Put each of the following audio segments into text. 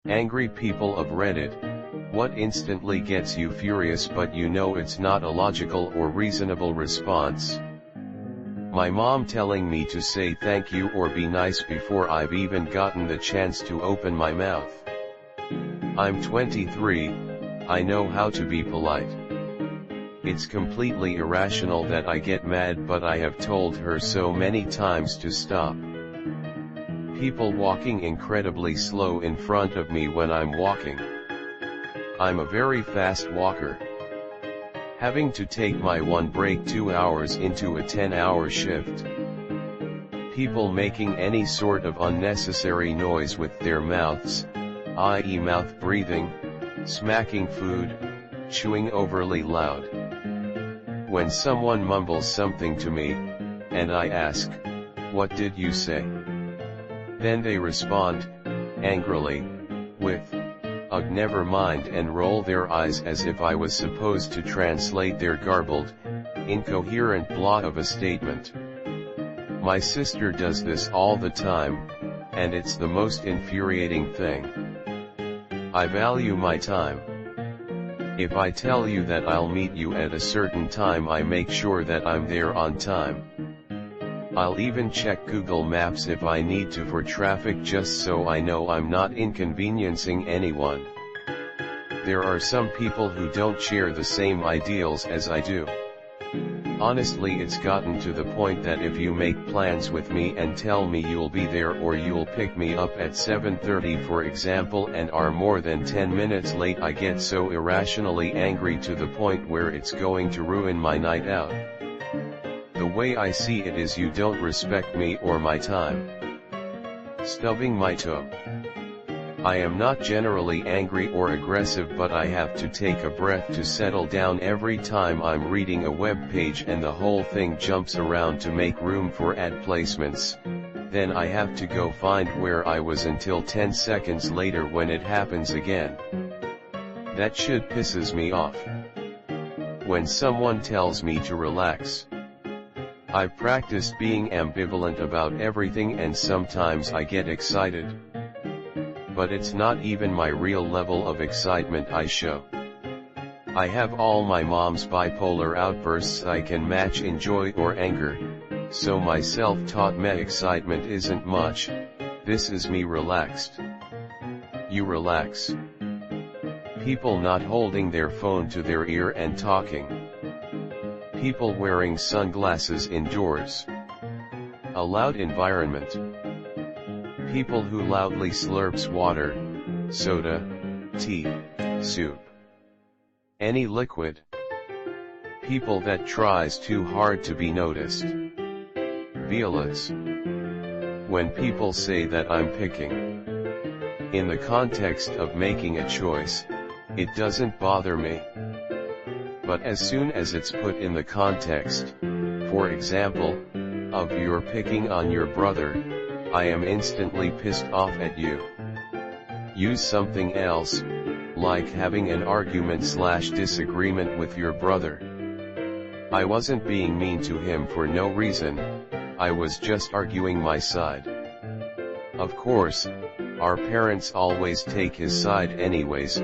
Angry people of Reddit, what instantly gets you furious but you know it's not a logical or reasonable response? My mom telling me to say thank you or be nice before I've even gotten the chance to open my mouth. I'm 23, I know how to be polite. It's completely irrational that I get mad, but I have told her so many times to stop. People walking incredibly slow in front of me when I'm walking. I'm a very fast walker. Having to take my one break 2 hours into a 10-hour shift. People making any sort of unnecessary noise with their mouths, i.e. mouth breathing, smacking food, chewing overly loud. When someone mumbles something to me, and I ask, "What did you say?" Then they respond, angrily, with, "Ugh, never mind," and roll their eyes as if I was supposed to translate their garbled, incoherent blah of a statement. My sister does this all the time, and it's the most infuriating thing. I value my time. If I tell you that I'll meet you at a certain time, I make sure that I'm there on time. I'll even check Google Maps if I need to for traffic, just so I know I'm not inconveniencing anyone. There are some people who don't share the same ideals as I do. Honestly, it's gotten to the point that if you make plans with me and tell me you'll be there or you'll pick me up at 7:30 for example and are more than 10 minutes late, I get so irrationally angry to the point where it's going to ruin my night out. The way I see it is you don't respect me or my time. Stubbing my toe. I am not generally angry or aggressive, but I have to take a breath to settle down every time I'm reading a web page and the whole thing jumps around to make room for ad placements. Then I have to go find where I was until 10 seconds later when it happens again. That shit pisses me off. When someone tells me to relax. I've practiced being ambivalent about everything, and sometimes I get excited. But it's not even my real level of excitement I show. I have all my mom's bipolar outbursts I can match in joy or anger, so my self-taught excitement isn't much. This is me relaxed. You relax. People not holding their phone to their ear and talking. People wearing sunglasses indoors. A loud environment. People who loudly slurps water, soda, tea, soup, any liquid. People that tries too hard to be noticed. Violets. When people say that I'm picking. In the context of making a choice, it doesn't bother me. But as soon as it's put in the context, for example, of you're picking on your brother, I am instantly pissed off at you. Use something else, like having an argument/disagreement with your brother. I wasn't being mean to him for no reason, I was just arguing my side. Of course, our parents always take his side anyways,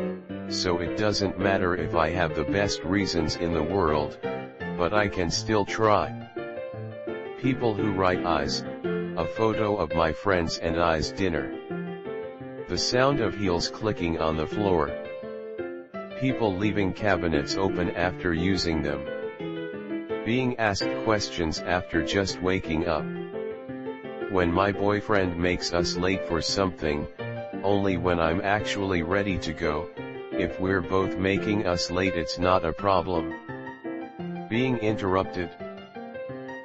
so it doesn't matter if I have the best reasons in the world, but I can still try. People who write eyes. A photo of my friends and I's dinner. The sound of heels clicking on the floor. People leaving cabinets open after using them. Being asked questions after just waking up. When my boyfriend makes us late for something, only when I'm actually ready to go. If we're both making us late, it's not a problem. Being interrupted.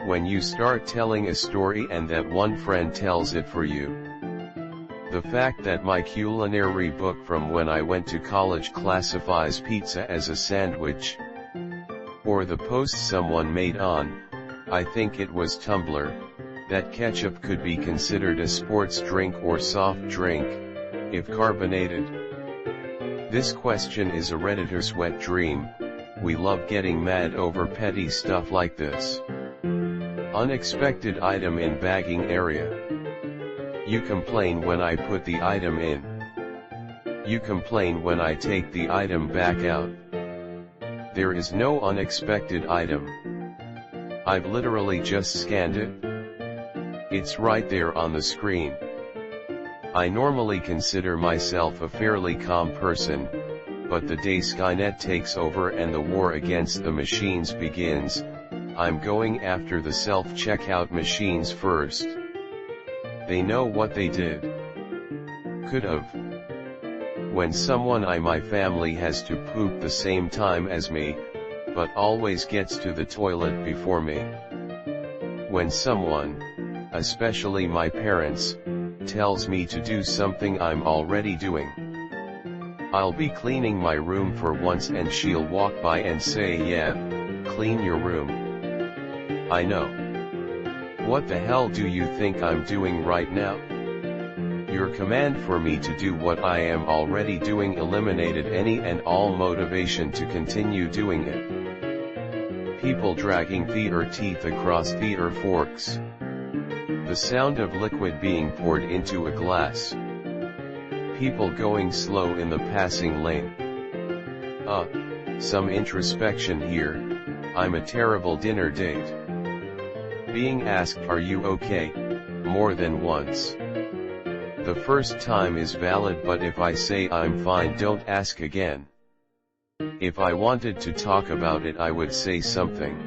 When you start telling a story and that one friend tells it for you. The fact that my culinary book from when I went to college classifies pizza as a sandwich. Or the post someone made on, I think it was Tumblr, that ketchup could be considered a sports drink or soft drink, if carbonated. This question is a Redditor's wet dream. We love getting mad over petty stuff like this. Unexpected item in bagging area. You complain when I put the item in. You complain when I take the item back out. There is no unexpected item. I've literally just scanned it. It's right there on the screen. I normally consider myself a fairly calm person, but the day Skynet takes over and the war against the machines begins, I'm going after the self-checkout machines first. They know what they did. Could've. When someone in my family has to poop the same time as me, but always gets to the toilet before me. When someone, especially my parents, tells me to do something I'm already doing. I'll be cleaning my room for once and she'll walk by and say, "Yeah, clean your room." I know. What the hell do you think I'm doing right now? Your command for me to do what I am already doing eliminated any and all motivation to continue doing it. People dragging theater teeth across theater forks. The sound of liquid being poured into a glass. People going slow in the passing lane. Some introspection here. I'm a terrible dinner date. Being asked "Are you okay?" more than once. The first time is valid, but if I say I'm fine, don't ask again. If I wanted to talk about it, I would say something.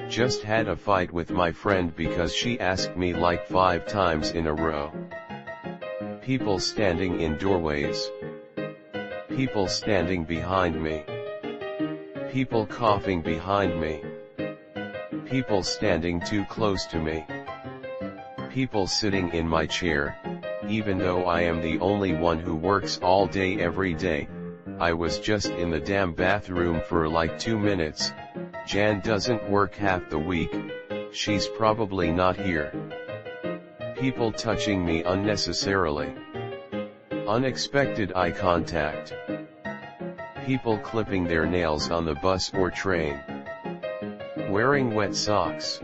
Just had a fight with my friend because she asked me like 5 times in a row. People standing in doorways. People standing behind me. People coughing behind me. People standing too close to me. People sitting in my chair, even though I am the only one who works all day every day. I was just in the damn bathroom for like 2 minutes. Jan doesn't work half the week, she's probably not here. People touching me unnecessarily. Unexpected eye contact. People clipping their nails on the bus or train. Wearing wet socks.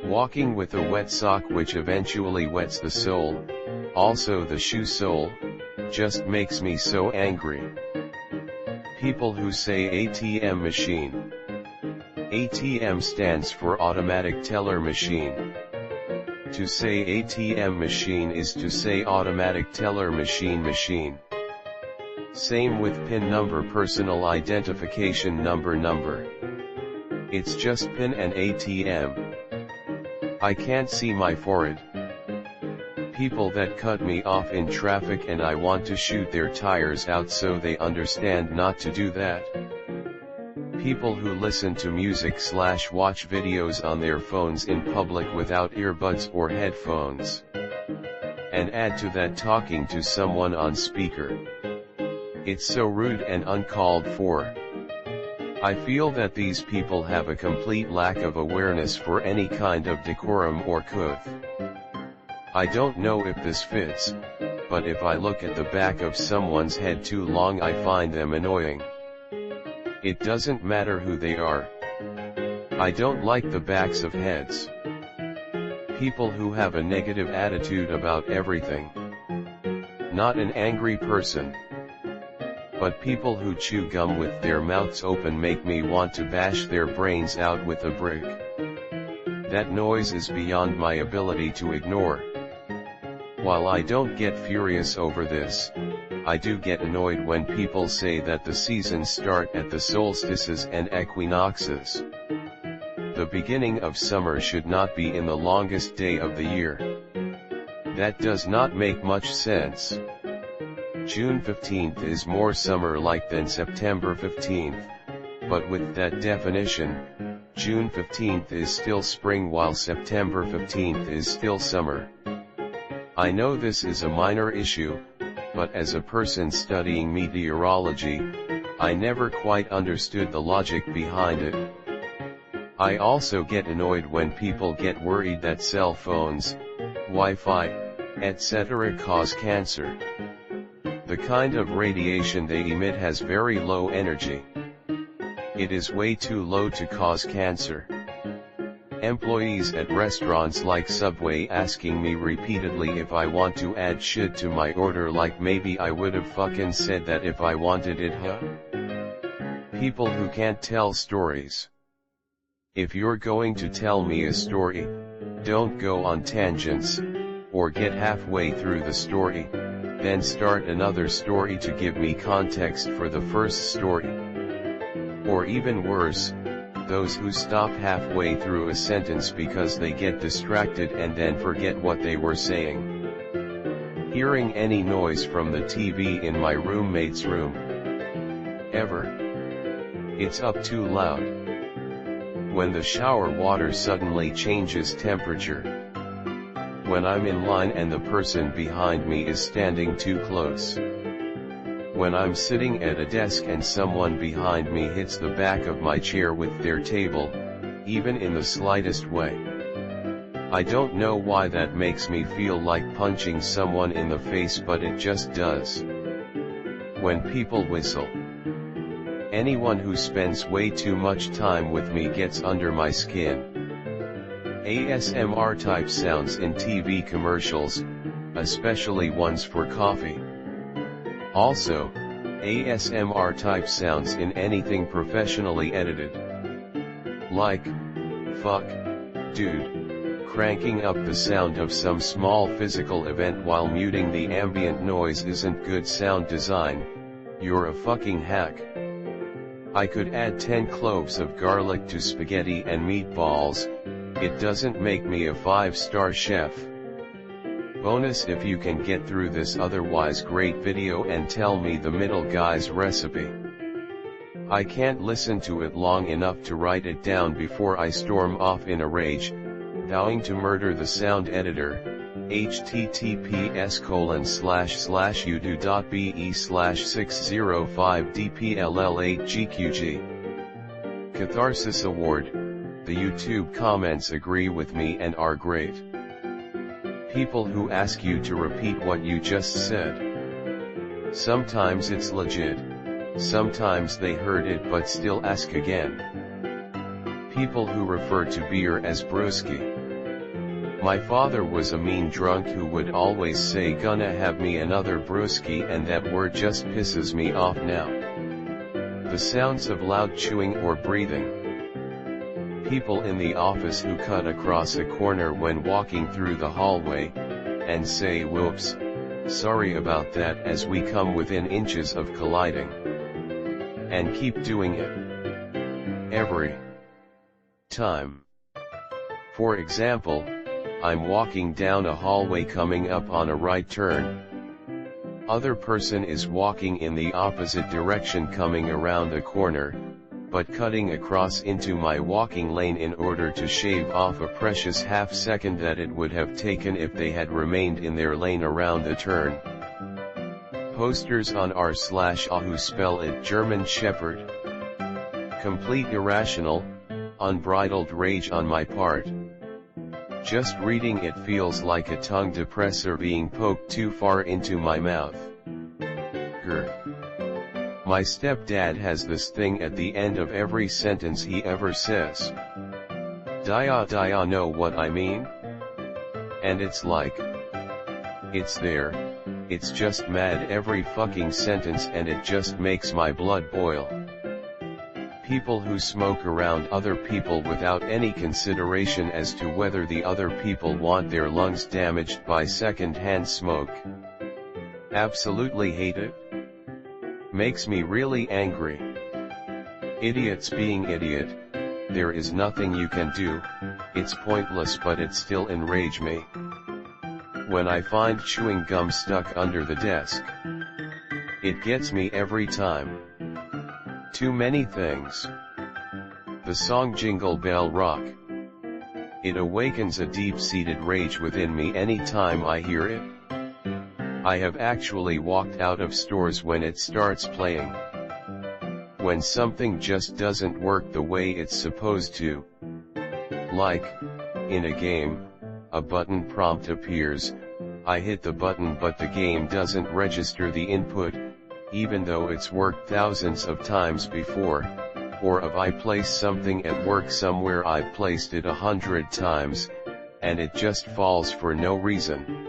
Walking with a wet sock which eventually wets the sole, also the shoe sole, just makes me so angry. People who say ATM machine. ATM stands for automatic teller machine. To say ATM machine is to say automatic teller machine. Same with PIN number, personal identification number. It's just PIN and ATM. I can't see my forehead. People that cut me off in traffic and I want to shoot their tires out so they understand not to do that. People who listen to music/watch videos on their phones in public without earbuds or headphones. And add to that talking to someone on speaker. It's so rude and uncalled for. I feel that these people have a complete lack of awareness for any kind of decorum or couth. I don't know if this fits, but if I look at the back of someone's head too long, I find them annoying. It doesn't matter who they are. I don't like the backs of heads. People who have a negative attitude about everything. Not an angry person. But people who chew gum with their mouths open make me want to bash their brains out with a brick. That noise is beyond my ability to ignore. While I don't get furious over this, I do get annoyed when people say that the seasons start at the solstices and equinoxes. The beginning of summer should not be in the longest day of the year. That does not make much sense. June 15th is more summer-like than September 15th, but with that definition, June 15th is still spring while September 15th is still summer. I know this is a minor issue, but as a person studying meteorology, I never quite understood the logic behind it. I also get annoyed when people get worried that cell phones, Wi-Fi, etc. cause cancer. The kind of radiation they emit has very low energy. It is way too low to cause cancer. Employees at restaurants like Subway asking me repeatedly if I want to add shit to my order, like maybe I would've fucking said that if I wanted it, huh? People who can't tell stories. If you're going to tell me a story, don't go on tangents, or get halfway through the story, then start another story to give me context for the first story. Or even worse, those who stop halfway through a sentence because they get distracted and then forget what they were saying. Hearing any noise from the TV in my roommate's room. Ever? It's up too loud. When the shower water suddenly changes temperature. When I'm in line and the person behind me is standing too close. When I'm sitting at a desk and someone behind me hits the back of my chair with their table, even in the slightest way. I don't know why that makes me feel like punching someone in the face, but it just does. When people whistle. Anyone who spends way too much time with me gets under my skin. ASMR type sounds in TV commercials, especially ones for coffee. Also, ASMR type sounds in anything professionally edited. Like, fuck, dude, cranking up the sound of some small physical event while muting the ambient noise isn't good sound design, you're a fucking hack. I could add 10 cloves of garlic to spaghetti and meatballs, it doesn't make me a 5-star chef. Bonus if you can get through this otherwise great video and tell me the middle guy's recipe. I can't listen to it long enough to write it down before I storm off in a rage, vowing to murder the sound editor. https://udo.be/605dpll8gqg. Catharsis Award. The YouTube comments agree with me and are great. People who ask you to repeat what you just said. Sometimes it's legit, sometimes they heard it but still ask again. People who refer to beer as brewski. My father was a mean drunk who would always say "gonna have me another brewski," and that word just pisses me off now. The sounds of loud chewing or breathing. People in the office who cut across a corner when walking through the hallway, and say "whoops, sorry about that" as we come within inches of colliding. And keep doing it. Every time. For example, I'm walking down a hallway coming up on a right turn. Other person is walking in the opposite direction coming around the corner, but cutting across into my walking lane in order to shave off a precious half second that it would have taken if they had remained in their lane around the turn. Posters on r/a who spell it German Shepherd. Complete irrational, unbridled rage on my part. Just reading it feels like a tongue depressor being poked too far into my mouth. Grr. My stepdad has this thing at the end of every sentence he ever says. Dia know what I mean? And it's like, it's there, it's just mad every fucking sentence and it just makes my blood boil. People who smoke around other people without any consideration as to whether the other people want their lungs damaged by second-hand smoke. Absolutely hate it. Makes me really angry. Idiots being idiot, there is nothing you can do, it's pointless but it still enrage me. When I find chewing gum stuck under the desk. It gets me every time. Too many things. The song Jingle Bell Rock. It awakens a deep-seated rage within me any time I hear it. I have actually walked out of stores when it starts playing. When something just doesn't work the way it's supposed to. Like, in a game, a button prompt appears, I hit the button but the game doesn't register the input, even though it's worked thousands of times before, or if I place something at work somewhere I've placed it 100 times, and it just falls for no reason.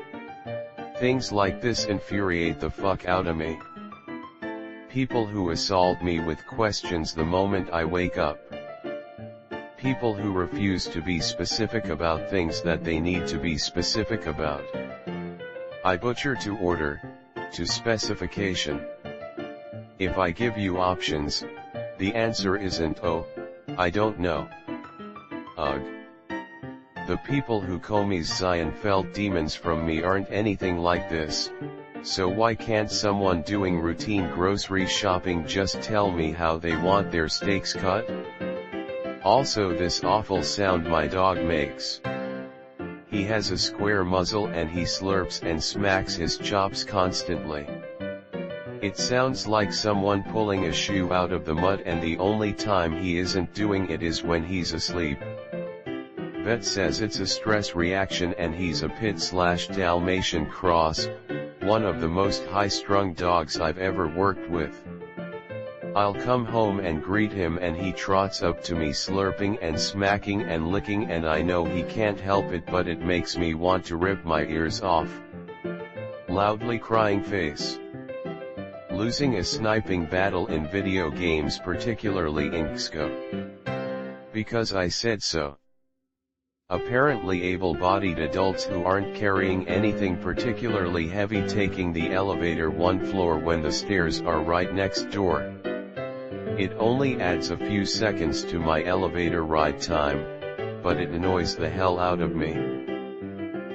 Things like this infuriate the fuck out of me. People who assault me with questions the moment I wake up. People who refuse to be specific about things that they need to be specific about. I butcher to order, to specification. If I give you options, the answer isn't "oh, I don't know." Ugh. The people who call me Seinfeld demons from me aren't anything like this, so why can't someone doing routine grocery shopping just tell me how they want their steaks cut? Also, this awful sound my dog makes. He has a square muzzle and he slurps and smacks his chops constantly. It sounds like someone pulling a shoe out of the mud, and the only time he isn't doing it is when he's asleep. Vet says it's a stress reaction and he's a Pit/Dalmatian cross, one of the most high-strung dogs I've ever worked with. I'll come home and greet him and he trots up to me slurping and smacking and licking, and I know he can't help it, but it makes me want to rip my ears off. Loudly crying face. Losing a sniping battle in video games, particularly in XCO. Because I said so. Apparently able-bodied adults who aren't carrying anything particularly heavy taking the elevator one floor when the stairs are right next door. It only adds a few seconds to my elevator ride time, but it annoys the hell out of me.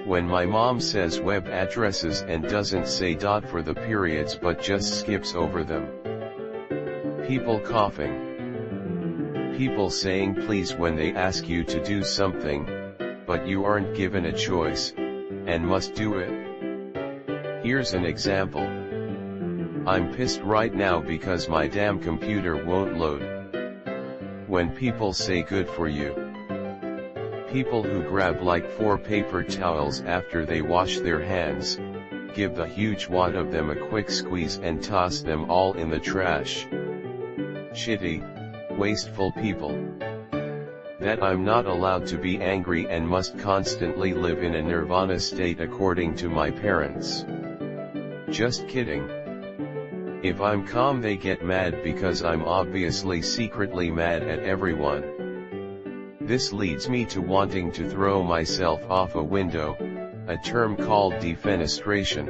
When my mom says web addresses and doesn't say dot for the periods but just skips over them. People coughing. People saying please when they ask you to do something, but you aren't given a choice, and must do it. Here's an example. I'm pissed right now because my damn computer won't load. When people say good for you. People who grab like 4 paper towels after they wash their hands, give the huge wad of them a quick squeeze and toss them all in the trash. Shitty, wasteful people. That I'm not allowed to be angry and must constantly live in a nirvana state according to my parents. Just kidding. If I'm calm they get mad because I'm obviously secretly mad at everyone. This leads me to wanting to throw myself off a window, a term called defenestration.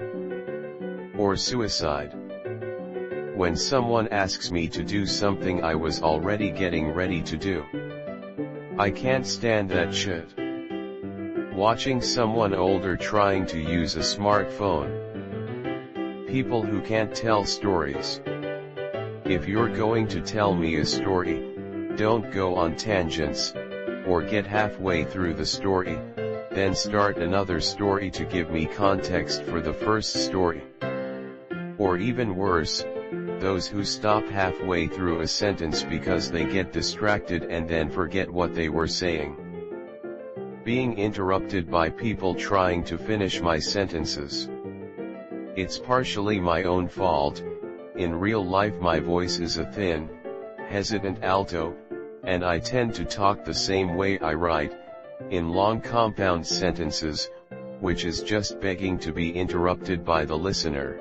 Or suicide. When someone asks me to do something I was already getting ready to do. I can't stand that shit. Watching someone older trying to use a smartphone. People who can't tell stories. If you're going to tell me a story, don't go on tangents, or get halfway through the story, then start another story to give me context for the first story. Or even worse, those who stop halfway through a sentence because they get distracted and then forget what they were saying. Being interrupted by people trying to finish my sentences. It's partially my own fault. In real life my voice is a thin, hesitant alto, and I tend to talk the same way I write, in long compound sentences, which is just begging to be interrupted by the listener.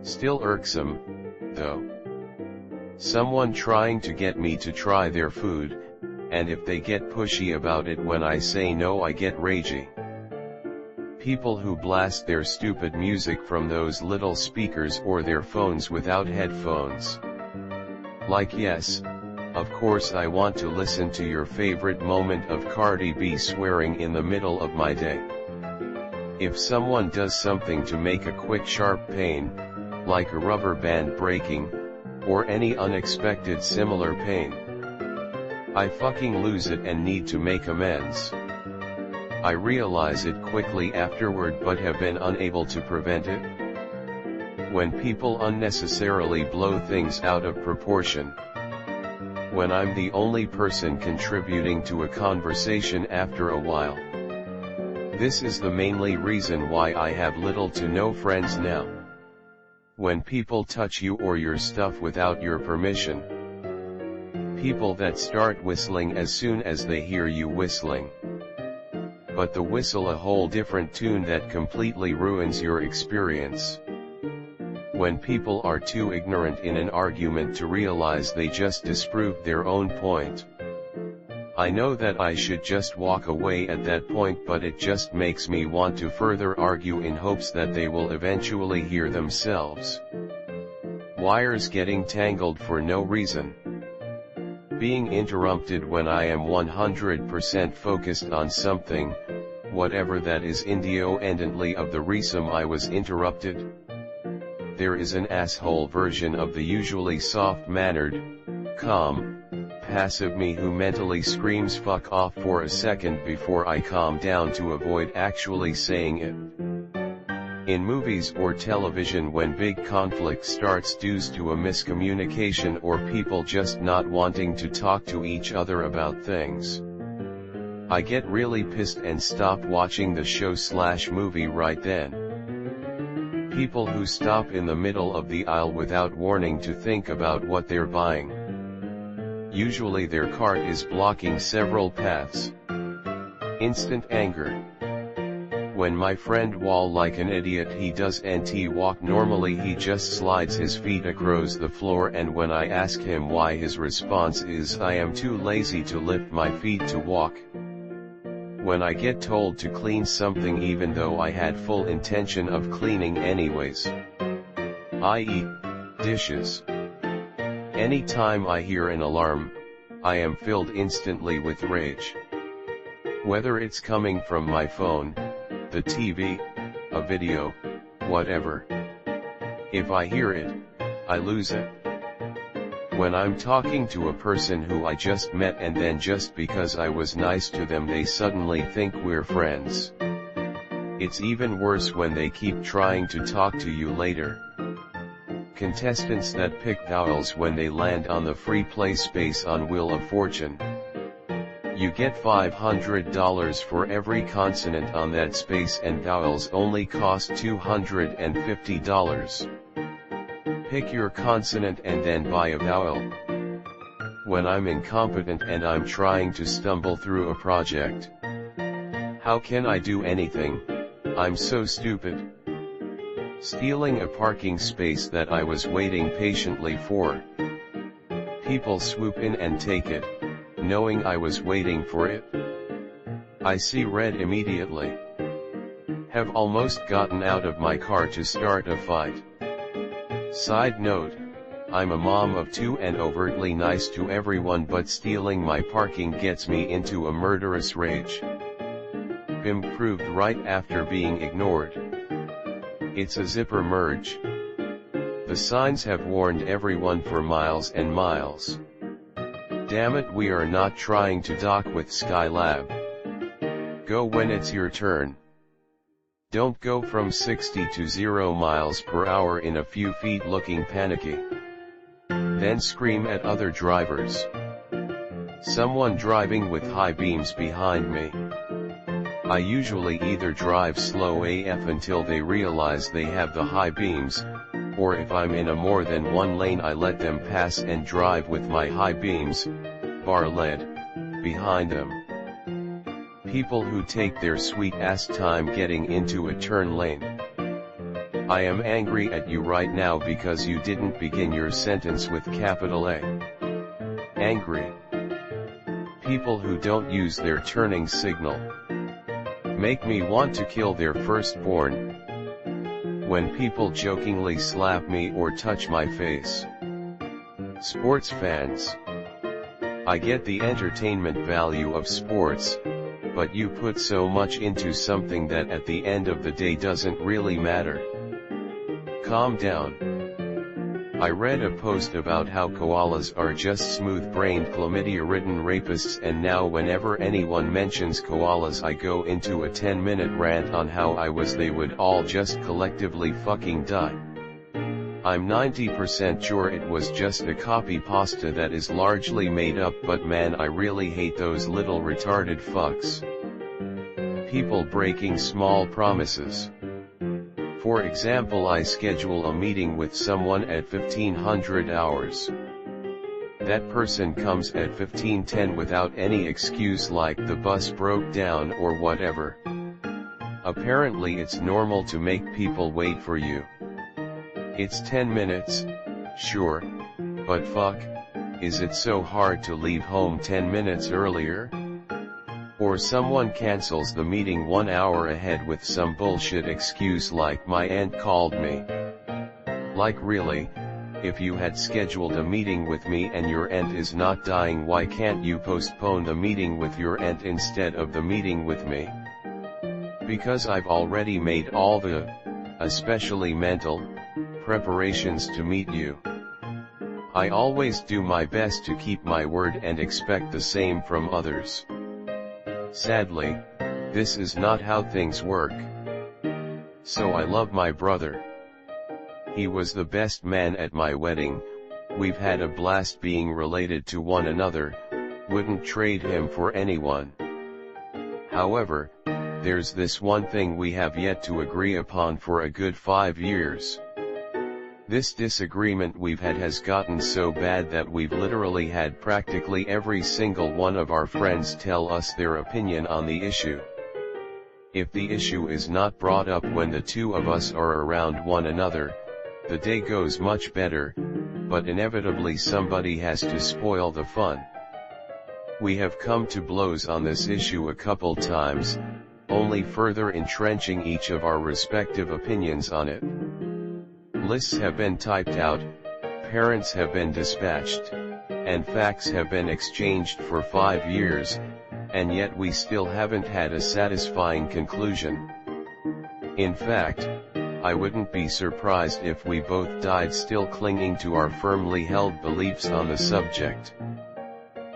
Still irksome, though. Someone trying to get me to try their food, and if they get pushy about it when I say no I get ragey. People who blast their stupid music from those little speakers or their phones without headphones. Like yes, of course I want to listen to your favorite moment of Cardi B swearing in the middle of my day. If someone does something to make a quick sharp pain, like a rubber band breaking, or any unexpected similar pain, I fucking lose it and need to make amends. I realize it quickly afterward but have been unable to prevent it. When people unnecessarily blow things out of proportion. When I'm the only person contributing to a conversation after a while. This is the mainly reason why I have little to no friends now. When people touch you or your stuff without your permission. People that start whistling as soon as they hear you whistling. But the whistle a whole different tune that completely ruins your experience. When people are too ignorant in an argument to realize they just disproved their own point. I know that I should just walk away at that point, but it just makes me want to further argue in hopes that they will eventually hear themselves. Wires getting tangled for no reason. Being interrupted when I am 100% focused on something, whatever that is, independently of the reason I was interrupted. There is an asshole version of the usually soft-mannered, calm, passive me who mentally screams fuck off for a second before I calm down to avoid actually saying it. In movies or television, when big conflict starts due to a miscommunication or people just not wanting to talk to each other about things, I get really pissed and stop watching the show/movie right then. People who stop in the middle of the aisle without warning to think about what they're buying. Usually their cart is blocking several paths. Instant anger. When my friend walk like an idiot, he doesn't walk normally, he just slides his feet across the floor, and when I ask him why, his response is, I am too lazy to lift my feet to walk. When I get told to clean something even though I had full intention of cleaning anyways, i.e., dishes. Anytime I hear an alarm, I am filled instantly with rage. Whether it's coming from my phone, the TV, a video, whatever. If I hear it, I lose it. When I'm talking to a person who I just met and then just because I was nice to them they suddenly think we're friends. It's even worse when they keep trying to talk to you later. Contestants that pick vowels when they land on the free play space on Wheel of Fortune. You get $500 for every consonant on that space, and vowels only cost $250. Pick your consonant and then buy a vowel. When I'm incompetent and I'm trying to stumble through a project, how can I do anything? I'm so stupid. Stealing a parking space that I was waiting patiently for. People swoop in and take it, knowing I was waiting for it. I see red immediately. Have almost gotten out of my car to start a fight. Side note, I'm a mom of 2 and overtly nice to everyone, but stealing my parking gets me into a murderous rage. Bim proved right after being ignored. It's a zipper merge. The signs have warned everyone for miles and miles. Damn it, we are not trying to dock with Skylab. Go when it's your turn. Don't go from 60 to 0 miles per hour in a few feet looking panicky. Then scream at other drivers. Someone driving with high beams behind me. I usually either drive slow AF until they realize they have the high beams, or if I'm in a more than one lane I let them pass and drive with my high beams, bar lead, behind them. People who take their sweet ass time getting into a turn lane. I am angry at you right now because you didn't begin your sentence with capital A. Angry. People who don't use their turning signal. Make me want to kill their firstborn. When people jokingly slap me or touch my face. Sports fans. I get the entertainment value of sports, but you put so much into something that at the end of the day doesn't really matter. Calm down. I read a post about how koalas are just smooth-brained chlamydia-ridden rapists, and now whenever anyone mentions koalas I go into a 10-minute rant on how I was they would all just collectively fucking die. I'm 90% sure it was just a copy pasta that is largely made up, but man, I really hate those little retarded fucks. People breaking small promises. For example, I schedule a meeting with someone at 1500 hours. That person comes at 15:10 without any excuse like the bus broke down or whatever. Apparently it's normal to make people wait for you. It's 10 minutes, sure, but fuck, is it so hard to leave home 10 minutes earlier? Or someone cancels the meeting 1 hour ahead with some bullshit excuse like my aunt called me. Like really, if you had scheduled a meeting with me and your aunt is not dying, why can't you postpone the meeting with your aunt instead of the meeting with me? Because I've already made all the, especially mental, preparations to meet you. I always do my best to keep my word and expect the same from others. Sadly, this is not how things work. So I love my brother. He was the best man at my wedding, we've had a blast being related to one another, wouldn't trade him for anyone. However, there's this one thing we have yet to agree upon for a good 5 years. This disagreement we've had has gotten so bad that we've literally had practically every single one of our friends tell us their opinion on the issue. If the issue is not brought up when the two of us are around one another, the day goes much better, but inevitably somebody has to spoil the fun. We have come to blows on this issue a couple times, only further entrenching each of our respective opinions on it. Lists have been typed out, parents have been dispatched, and facts have been exchanged for 5 years, and yet we still haven't had a satisfying conclusion. In fact, I wouldn't be surprised if we both died still clinging to our firmly held beliefs on the subject.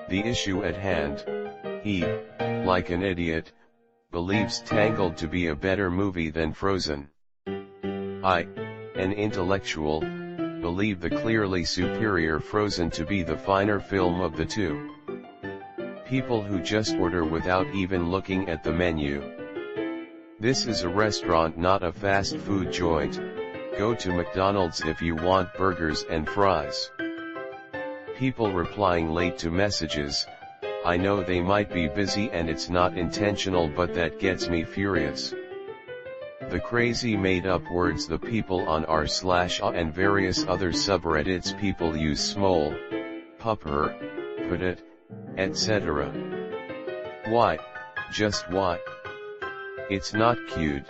The issue at hand, he, like an idiot, believes Tangled to be a better movie than Frozen. I, an intellectual, believe the clearly superior Frozen to be the finer film of the two. People who just order without even looking at the menu. This is a restaurant, not a fast food joint. Go to McDonald's if you want burgers and fries. People replying late to messages. I know they might be busy and it's not intentional, but that gets me furious. The crazy made-up words the people on r/a and various other subreddits people use: smole, pupper, put it, etc. Why? Just why? It's not cute.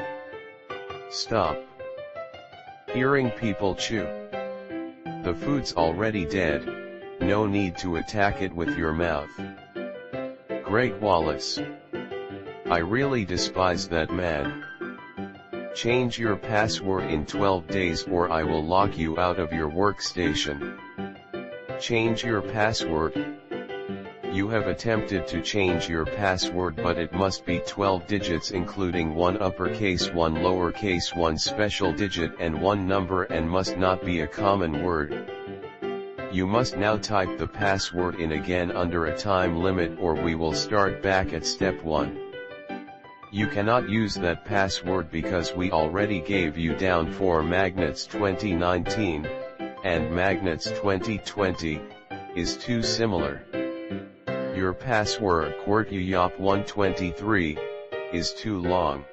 Stop. Hearing people chew. The food's already dead, no need to attack it with your mouth. Greg Wallace. I really despise that man. Change your password in 12 days or I will lock you out of your workstation. Change your password. You have attempted to change your password, but it must be 12 digits including 1 uppercase, 1 lowercase, 1 special digit and 1 number, and must not be a common word. You must now type the password in again under a time limit or we will start back at step 1. You cannot use that password because we already gave you down for Magnets 2019, and Magnets 2020, is too similar. Your password QWERTYOP123, is too long.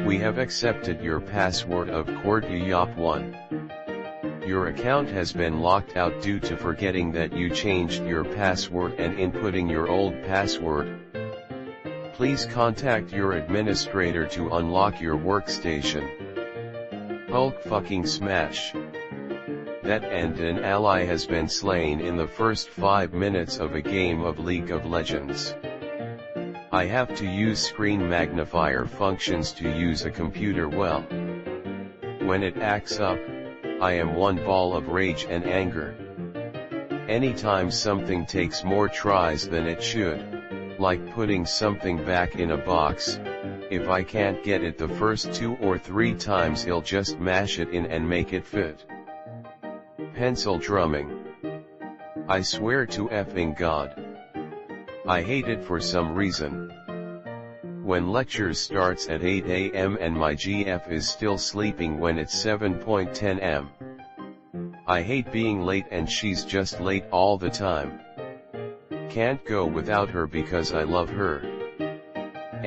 We have accepted your password of QWERTYOP1. Your account has been locked out due to forgetting that you changed your password and inputting your old password. Please contact your administrator to unlock your workstation. Hulk fucking smash. That and an ally has been slain in the first 5 minutes of a game of League of Legends. I have to use screen magnifier functions to use a computer well. When it acts up, I am one ball of rage and anger. Anytime something takes more tries than it should, like putting something back in a box, if I can't get it the first 2 or 3 times he'll just mash it in and make it fit. Pencil drumming. I swear to effing God. I hate it for some reason. When lectures starts at 8 a.m. and my GF is still sleeping when it's 7:10 am. I hate being late and she's just late all the time. Can't go without her because I love her.